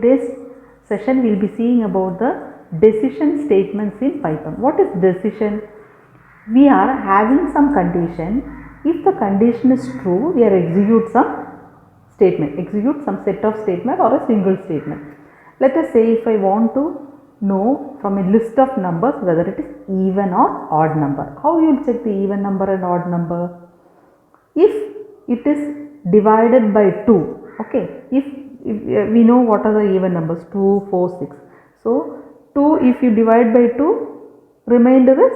today's session we will be seeing about the decision statements in Python. What is decision? We are having some condition. If the condition is true, we are execute some statement, execute some set of statement or a single statement. Let us say if I want to know from a list of numbers whether it is even or odd number. How you will check the even number and odd number? If it is divided by 2, okay, if we know what are the even numbers, 2, 4, 6. So 2, if you divide by 2, remainder is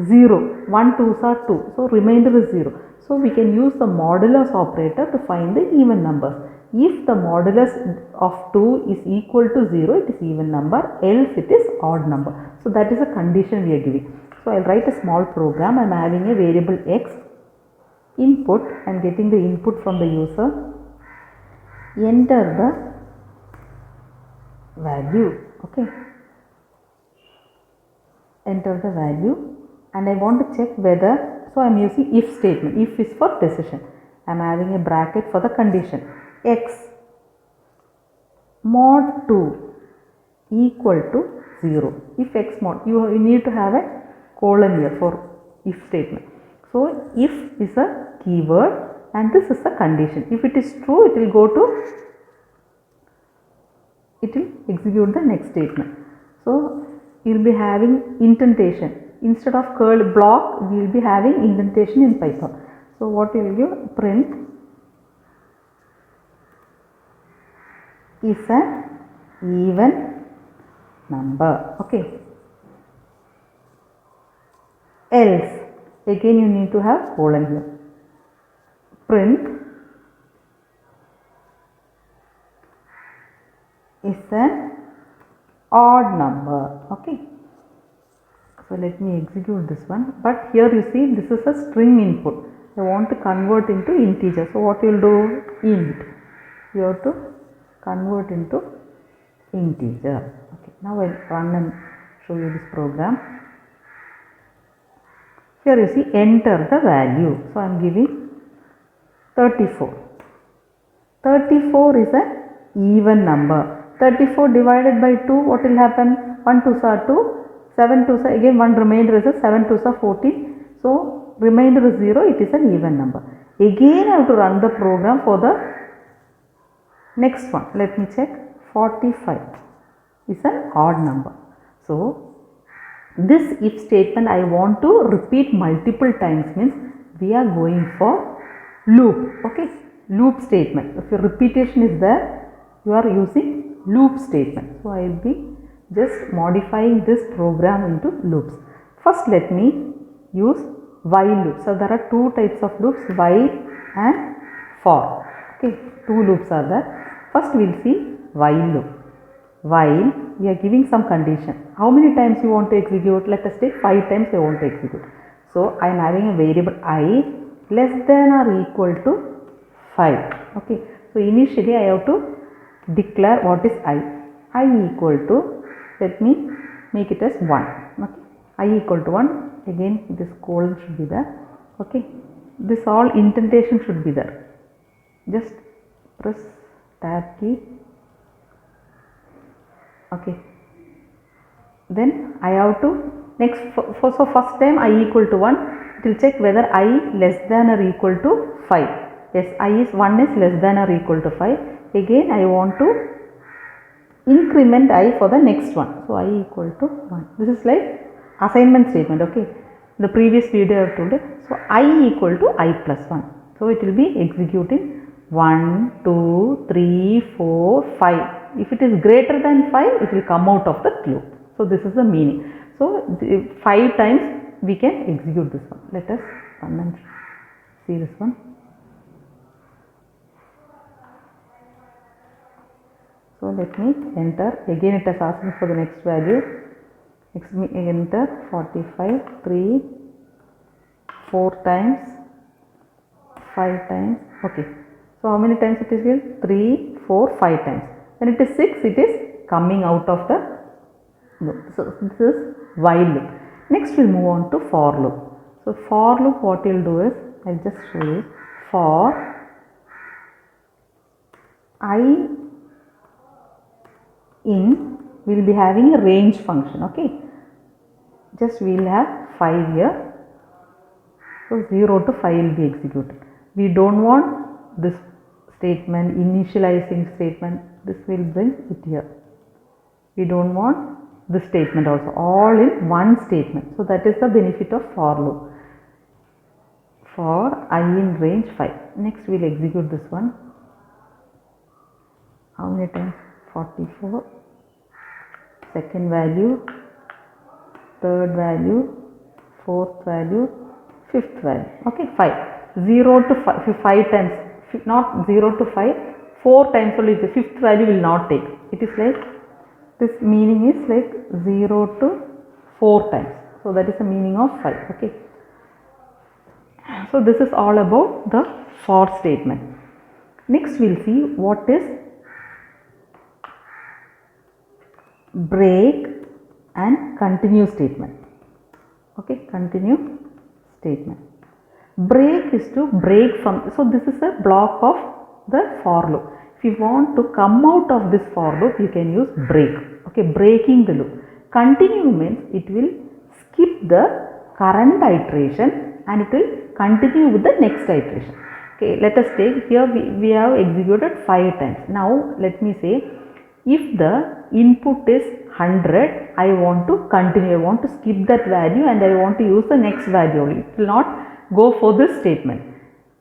0, 1 2s are 2, so remainder is 0. So we can use the modulus operator to find the even numbers. If the modulus of 2 is equal to 0, it is even number, else it is odd number. So that is a condition we are giving. So I will write a small program. I am having a variable x, input, I am getting the input from the user, enter the value, okay, enter the value, and I want to check whether, so I am using if statement. If is for decision. I am having a bracket for the condition, x mod 2 equal to 0. If x mod, you need to have a colon here for if statement. So if is a keyword and this is a condition. If it is true, it will go to, it will execute the next statement. So you will be having indentation. Instead of curly block, we will be having indentation in Python. So what you will give? Print is an even number, okay. Else, again you need to have colon here. Print is an odd number, okay. So let me execute this one, but here you see this is a string input. I want to convert into integer. So what you will do? Int. You have to convert into integer. Okay. Now I will run and show you this program. Here you see enter the value. So I am giving 34. 34 is an even number. 34 divided by 2, what will happen? 1 2s are 2. 7 2s are, again one remainder is a 7 2s are 14. So remainder is 0, it is an even number. Again I have to run the program for the next one. Let me check. 45 is an odd number. So this if statement I want to repeat multiple times, means we are going for loop, okay, loop statement. If your repetition is there, you are using loop statement. So I will be just modifying this program into loops. First let me use while loop. So there are two types of loops, while and for, okay, two loops are there. First we will see while loop. While we are giving some condition. How many times you want to execute? Let us take 5 times I want to execute. So I am having a variable I less than or equal to 5. Okay. So initially I have to declare what is I equal to, let me make it as 1. Okay. I equal to 1. Again this colon should be there. Okay. This all indentation should be there. Just press tab key. Okay. Then I have to next so first time I equal to 1, it will check whether I less than or equal to 5. Yes, I is 1 is less than or equal to 5. Again I want to increment I for the next one. So I equal to 1. This is like assignment statement, okay. The previous video I have told it. So I equal to I plus 1. So it will be executing 1, 2, 3, 4, 5. If it is greater than 5, it will come out of the loop. So this is the meaning. So 5 times we can execute this one. Let us run and see this one. So let me enter. Again it is asking for the next value. Enter 45, 3, 4 times, 5 times. Okay. So how many times it is here? 3, 4, 5 times. When it is 6, it is coming out of the loop. So this is while loop. Next we will move on to for loop. So for loop, what you will do is, I will just show you. For I in, we will be having a range function. Okay, just we will have 5 here. So 0 to 5 will be executed. We don't want this statement, initializing statement, this will bring it here. We don't want this statement also, all in one statement. So that is the benefit of for loop for I in range 5. Next we will execute this one. How many times? 44. Second value, third value, fourth value, fifth value. Okay, 5. 0 to 5, 5 times, not 0 to 5, 4 times only. The fifth value will not take. It is like, this meaning is like 0 to 4 times. So that is the meaning of 5. Okay. So this is all about the for statement. Next we will see what is break and continue statement. Okay, continue statement. Break is to break from, so this is a block of the for loop. If you want to come out of this for loop, you can use break. Okay, breaking the loop. Continue means it will skip the current iteration and it will continue with the next iteration. Okay, let us take here we have executed 5 times. Now let me say, if the input is 100, I want to continue, I want to skip that value and I want to use the next value only. It will not go for this statement.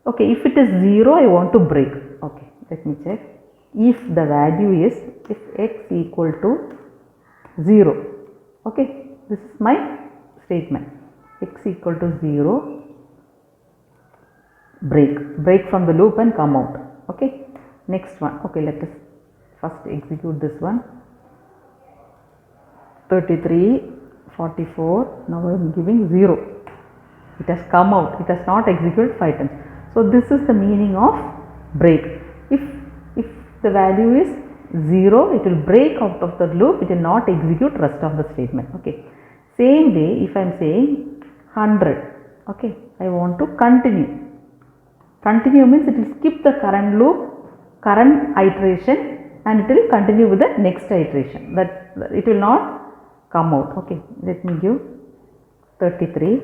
Okay, if it is 0, I want to break. Okay, let me check. If the value is, if x equal to 0, okay, this is my statement. X equal to 0, break from the loop and come out. Okay, next one. Okay, let us first execute this one. 33, 44, now I am giving 0. It has come out, it has not executed 5 times. So this is the meaning of break. If the value is 0, it will break out of the loop, it will not execute rest of the statement. Okay. Same way, if I am saying 100, okay, I want to continue. Continue means it will skip the current loop, current iteration, and it will continue with the next iteration. That it will not come out. Okay, let me give 33.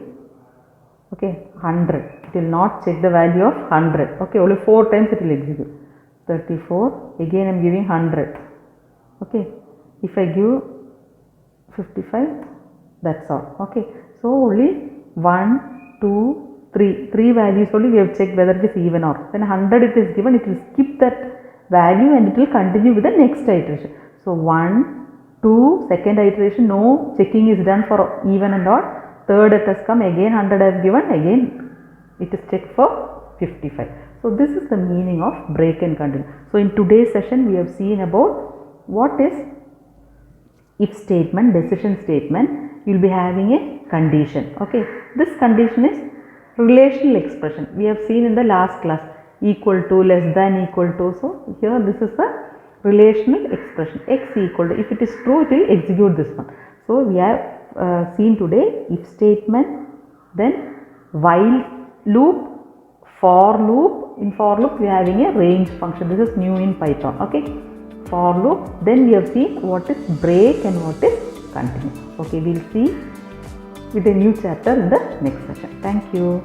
Okay, 100. It will not check the value of 100. Okay, only 4 times it will execute. 34. Again I am giving 100. Okay, if I give 55, that's all. Okay, so only 1, 2, 3 values only we have checked whether it is even or. When 100 it is given, it will skip that value and it will continue with the next iteration. So 1, 2, second iteration, no checking is done for even and odd. Third it has come, again 100 I have given, again it is checked for 55. So this is the meaning of break and continue. So in today's session we have seen about what is if statement, decision statement. You will be having a condition. Okay, this condition is relational expression. We have seen in the last class, equal to, less than, equal to. So here this is a relational expression. X equal to, if it is true, it will execute this one. So we have seen today if statement, then while loop, for loop. In for loop we are having a range function. This is new in Python. Okay, for loop. Then we have seen what is break and what is continue. Okay, we will see with a new chapter in the next session. Thank you.